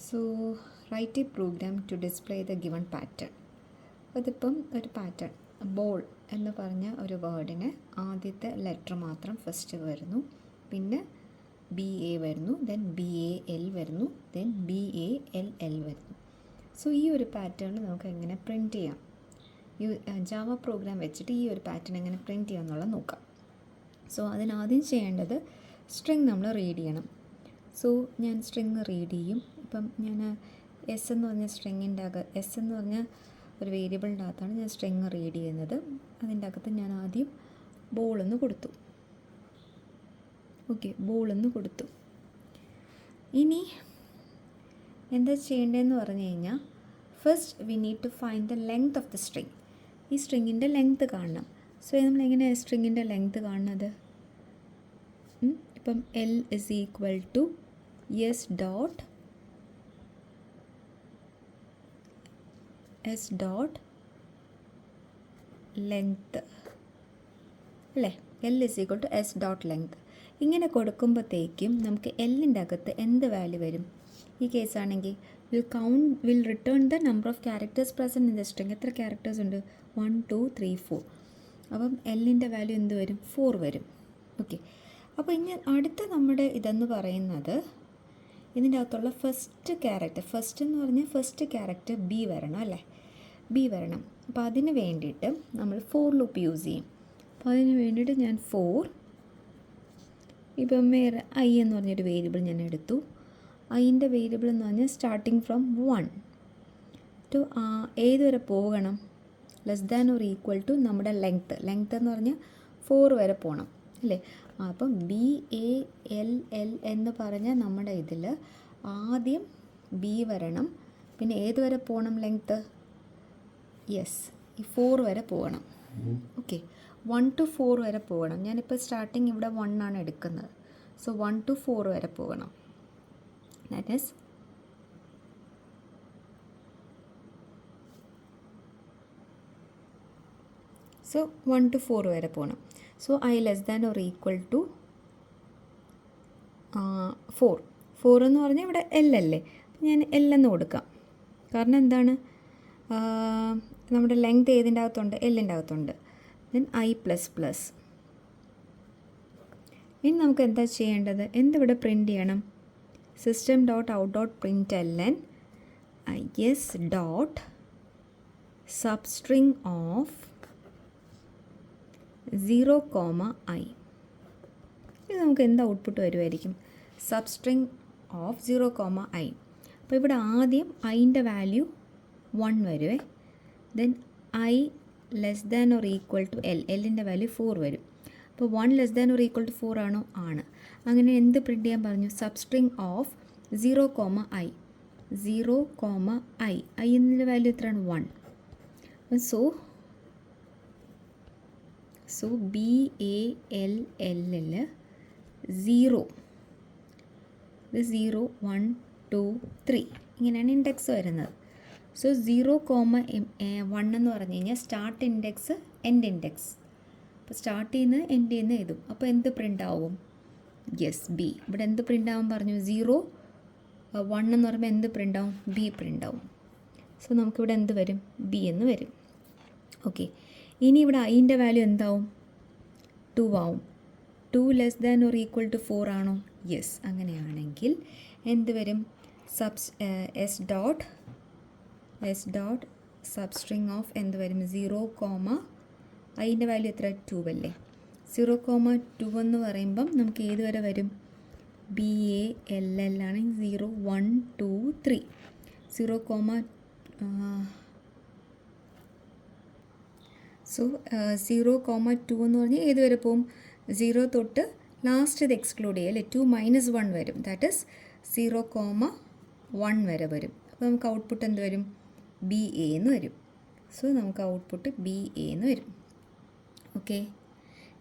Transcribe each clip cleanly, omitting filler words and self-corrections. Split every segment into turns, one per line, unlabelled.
So write a program to display the given pattern. അതിപ്പം ഒരു pattern ball എന്ന് പറഞ്ഞ ഒരു വേർഡിന് ആദ്യത്തെ ലെറ്റർ മാത്രം ഫസ്റ്റ് വരുന്നു, പിന്നെ BA വരുന്നു, ദെൻ BAL വരുന്നു, ദെൻ BALL വരുന്നു. സോ ഈ ഒരു പാറ്റേൺ നമുക്ക് എങ്ങനെ പ്രിൻറ്റ് ചെയ്യാം, ഈ ജാവ പ്രോഗ്രാം വെച്ചിട്ട് ഈ ഒരു പാറ്റേൺ എങ്ങനെ പ്രിൻറ്റ് ചെയ്യാം എന്നുള്ളത് നോക്കാം. സോ അതിനാദ്യം ചെയ്യേണ്ടത് സ്ട്രിങ് നമ്മൾ റീഡ് ചെയ്യണം. സോ ഞാൻ സ്ട്രിങ് റീഡ് ചെയ്യും. ഇപ്പം ഞാൻ എസ് എന്ന് പറഞ്ഞ സ്ട്രിങ്ങിൻ്റെ എസ് എന്ന് പറഞ്ഞ ഒരു വേരിയബിളിൻ്റെ അകത്താണ് ഞാൻ സ്ട്രിങ് റീഡ് ചെയ്യുന്നത്. അതിൻ്റെ അകത്ത് ഞാൻ ആദ്യം ബോളെന്ന് കൊടുത്തു. ഓക്കെ, ബോളെന്ന് കൊടുത്തു. ഇനി എന്താ ചെയ്യേണ്ടതെന്ന് പറഞ്ഞു കഴിഞ്ഞാൽ, first we need to find the length of the string. ഈ സ്ട്രിങ്ങിൻ്റെ ലെങ്ത് കാണണം. സോ നമ്മളെങ്ങനെയാണ് സ്ട്രിങ്ങിൻ്റെ ലെങ്ത് കാണുന്നത്? ഇപ്പം L is equal to S dot length അല്ലേ? L is equal to S dot length. ഇങ്ങനെ കൊടുക്കുമ്പോഴത്തേക്കും നമുക്ക് എല്ലിൻ്റെ അകത്ത് എന്ത് വാല്യൂ വരും? ഈ കേസാണെങ്കിൽ will return the number of characters present in the string. എത്ര ക്യാരക്ടേഴ്സ് ഉണ്ട്? 1 2 3 4. അപ്പം എല്ലിൻ്റെ വാല്യൂ എന്ത് വരും? 4 വരും. ഓക്കെ, അപ്പോൾ ഇനി അടുത്ത നമ്മുടെ ഇതെന്ന് പറയുന്നത് ഇതിൻ്റെ അകത്തുള്ള ഫസ്റ്റ് എന്ന് പറഞ്ഞാൽ ഫസ്റ്റ് ക്യാരക്ടർ B വരണം അല്ലേ? B വരണം. അപ്പോൾ അതിന് വേണ്ടിയിട്ട് നമ്മൾ ഫോർ ലൂപ്പ് യൂസ് ചെയ്യും. അപ്പോൾ അതിന് വേണ്ടിയിട്ട് ഞാൻ ഇപ്പം വേറെ I എന്ന് പറഞ്ഞൊരു വേരിയബിൾ ഞാൻ എടുത്തു. അതിൻ്റെ വേരിയബിൾ എന്ന് പറഞ്ഞാൽ സ്റ്റാർട്ടിങ് ഫ്രം 1 ടു ഏതുവരെ പോകണം? Less than or equal to നമ്മുടെ ലെങ്ത്ത് എന്ന് പറഞ്ഞാൽ 4 വരെ പോകണം അല്ലേ? അപ്പം BALL എന്ന് പറഞ്ഞ നമ്മുടെ ഇതിൽ ആദ്യം B വരണം, പിന്നെ ഏതുവരെ പോകണം ലെങ്ത്ത്? യെസ്, ഈ 4 വരെ പോകണം. ഓക്കെ, 1 to 4 വരെ പോകണം. ഞാനിപ്പോൾ സ്റ്റാർട്ടിങ് ഇവിടെ 1 ആണ് എടുക്കുന്നത്. സോ 1 to 4 വരെ പോകണം. ദാറ്റ് ഈസ് സോ 1 to 4 വരെ പോകണം. So I less than or equal to 4 എന്ന് പറഞ്ഞാൽ ഇവിടെ L അല്ലേ? അപ്പം ഞാൻ L എന്ന് കൊടുക്കാം. കാരണം എന്താണ്? നമ്മുടെ ലെങ്ത് ഏതിൻ്റെ അകത്തുണ്ട്? എല്ലിൻ്റെ അകത്തുണ്ട്. Then I plus plus. ഇനി നമുക്ക് എന്താ ചെയ്യേണ്ടത്? എന്തിവിടെ പ്രിൻറ്റ് ചെയ്യണം? System dot out dot println IS dot substring of 0, I. ഇത് നമുക്ക് എന്ത് ഔട്ട്പുട്ട് വരുമായിരിക്കും? Substring of 0, I. അപ്പോൾ ഇവിടെ ആദ്യം ഐൻ്റെ വാല്യൂ 1 വരുവേ. Then I less than or equal to എല്ലിൻ്റെ വാല്യൂ 4 വരും. അപ്പോൾ 1 less than or equal to 4 ആണോ? ആണ്. അങ്ങനെ എന്ത് പ്രിൻറ്റ് ചെയ്യാൻ പറഞ്ഞു? Substring of 0, I. 0, I. ഐൻ്റെ value എത്രയാണ്? 1. സോ BALL 0, ഇത് 0 1 2 3 ഇങ്ങനെയാണ് ഇൻഡെക്സ് വരുന്നത്. സോ 0, 1 എന്ന് പറഞ്ഞു കഴിഞ്ഞാൽ സ്റ്റാർട്ട് ഇൻഡെക്സ്, എൻഡ് ഇൻഡെക്സ്. അപ്പോൾ സ്റ്റാർട്ട് ചെയ്യുന്നത് എൻഡ് ചെയ്യുന്ന എഴുതും. അപ്പോൾ എന്ത് പ്രിൻ്റ് ആവും? Yes, B. ഇവിടെ എന്ത് പ്രിൻ്റ് ആവും പറഞ്ഞു? 0 1 എന്ന് പറയുമ്പോൾ എന്ത് പ്രിൻ്റ് ആവും? B പ്രിൻ്റ് ആവും. സോ നമുക്കിവിടെ എന്ത് വരും? B എന്ന് വരും. ഓക്കെ, ഇനി ഇവിടെ ഐൻ്റെ വാല്യൂ എന്താവും? 2 ആവും. 2 less than or equal to 4 ആണോ? യെസ്. അങ്ങനെയാണെങ്കിൽ എന്ത് വരും? S ഡോട്ട് സബ്സ്ട്രിങ് ഓഫ് എന്ത് വരും? 0, ഐൻ്റെ വാല്യൂ എത്ര? 2 അല്ലേ? 0, 2 എന്ന് പറയുമ്പം നമുക്ക് ഏത് വരെ വരും? BALL ആണെങ്കിൽ 0 1 2 3. 0, സോ 0, 2 എന്ന് പറഞ്ഞാൽ ഏത് വരെ പോവും? 0 തൊട്ട് ലാസ്റ്റ് ഇത് എക്സ്ക്ലൂഡ് ചെയ്യുക അല്ലേ? 2 - 1 വരും. ദാറ്റ് ഈസ് 0, 1 വരെ വരും. അപ്പോൾ നമുക്ക് ഔട്ട്പുട്ട് എന്ത് വരും? BA എന്ന് വരും. സോ നമുക്ക് ഔട്ട്പുട്ട് BA എന്ന് വരും. ഓക്കെ,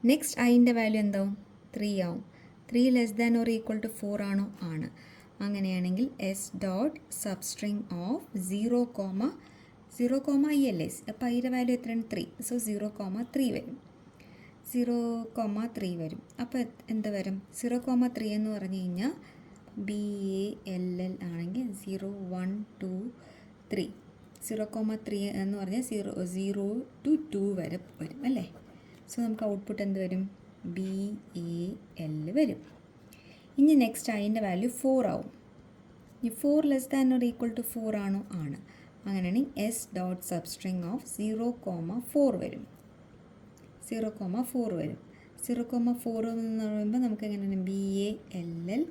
നെക്സ്റ്റ് ഐൻ്റെ വാല്യൂ എന്താവും? 3 ആവും. 3 less than or equal to 4 ആണോ? ആണ്. അങ്ങനെയാണെങ്കിൽ S dot substring of 0, I അല്ലേ? അപ്പോൾ ഐയുടെ വാല്യൂ എത്രയാണ്? 3. സോ 0, 3 വരും. 0, 3 വരും. അപ്പോൾ എന്ത് വരും? 0, 3 എന്ന് പറഞ്ഞു കഴിഞ്ഞാൽ BALL ആണെങ്കിൽ 0 1 2 3 0,3 എന്ന് പറഞ്ഞാൽ 0 to 2 വരെ വരും അല്ലേ. സോ നമുക്ക് ഔട്ട്പുട്ട് എന്ത് വരും? BAL വരും. ഇനി നെക്സ്റ്റ് അതിൻ്റെ വാല്യൂ 4 ആവും. ഈ 4 less than or equal to 4 ആണോ? ആണ്. അങ്ങനെയാണെങ്കിൽ എസ് ഡോട്ട് സബ്സ്ട്രിങ് ഓഫ് 0,4 വരും. 0,4 വരും. 0,4 എന്ന് പറയുമ്പോൾ നമുക്ക് എങ്ങനെയാണ്? BALL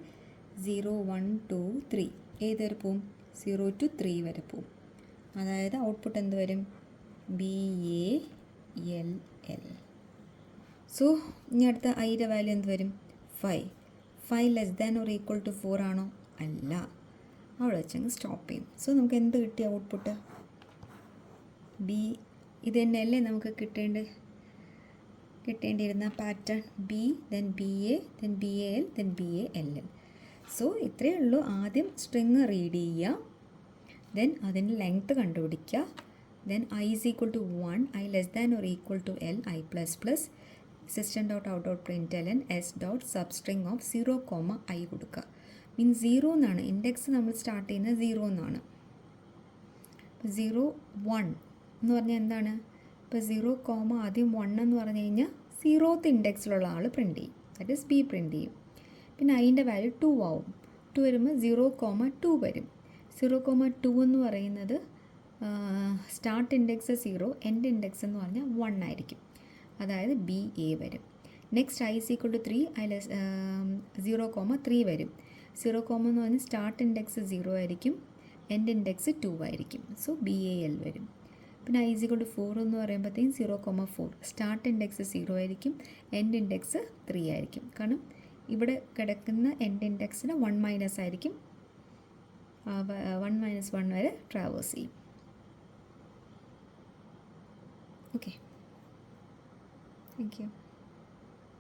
0 1 2 3 ഏത് വരെ പോവും? 0 to 3 വരെ പോവും. അതായത് ഔട്ട്പുട്ട് എന്ത് വരും? BALL. സോ ഇനി അടുത്ത ഐയുടെ വാല്യൂ എന്ത് വരും? 5. 5 less than or equal to 4 ആണോ? അല്ല. അവിടെ വെച്ചങ്ങ് സ്റ്റോപ്പ് ചെയ്യും. സോ നമുക്ക് എന്ത് കിട്ടിയ ഔട്ട്പുട്ട്? ഇത് തന്നെയല്ലേ നമുക്ക് കിട്ടേണ്ടിയിരുന്ന pattern. B, then BA, then BAL, then BALL. So ഇത്രയേ ഉള്ളൂ. ആദ്യം സ്ട്രിങ് റീഡ് ചെയ്യുക, ദെൻ അതിൻ്റെ ലെങ്ത്ത് കണ്ടുപിടിക്കുക, then I is equal to 1, I less than or equal to L, I plus plus, system dot out dot println s dot substring of 0, I കൊടുക്കുക. Means 0 എന്നാണ് index നമ്മൾ start ചെയ്യുന്നത് 0 എന്നാണ്. ഇപ്പോൾ 0 1 എന്ന് പറഞ്ഞാൽ എന്താണ്? ഇപ്പോൾ 0, ആദ്യം 1 എന്ന് പറഞ്ഞു കഴിഞ്ഞാൽ 0th ഇൻഡെക്സിലുള്ള ആൾ പ്രിൻറ്റ് ചെയ്യും, ദാറ്റ് ഈസ് B പ്രിൻറ്റ് ചെയ്യും. പിന്നെ അതിൻ്റെ വാല്യൂ 2 ആവും. 2 വരുമ്പോൾ 0,2 വരും. 0,2 എന്ന് പറയുന്നത് സ്റ്റാർട്ട് ഇൻഡെക്സ് 0, എൻഡ് ഇൻഡെക്സ് എന്ന് പറഞ്ഞാൽ 1 ആയിരിക്കും. അതായത് BA വരും. Next I is equal to 3, I less 0,3 വരും. 0, എന്ന് പറഞ്ഞാൽ സ്റ്റാർട്ട് ഇൻഡെക്സ് 0 ആയിരിക്കും, എൻഡ് ഇൻഡെക്സ് 2 ആയിരിക്കും. സോ BAL വരും. പിന്നെ I is equal to 4 എന്ന് പറയുമ്പോഴത്തേക്കും 0,4 സ്റ്റാർട്ട് ഇൻഡെക്സ് 0 ആയിരിക്കും, എൻഡ് ഇൻഡെക്സ് 3 ആയിരിക്കും. കാരണം ഇവിടെ കിടക്കുന്ന എൻഡ് ഇൻഡെക്സിന് 1 മൈനസ് ആയിരിക്കും, 1 - 1 വരെ ട്രാവേഴ്സ് ചെയ്യും. Okay, thank you.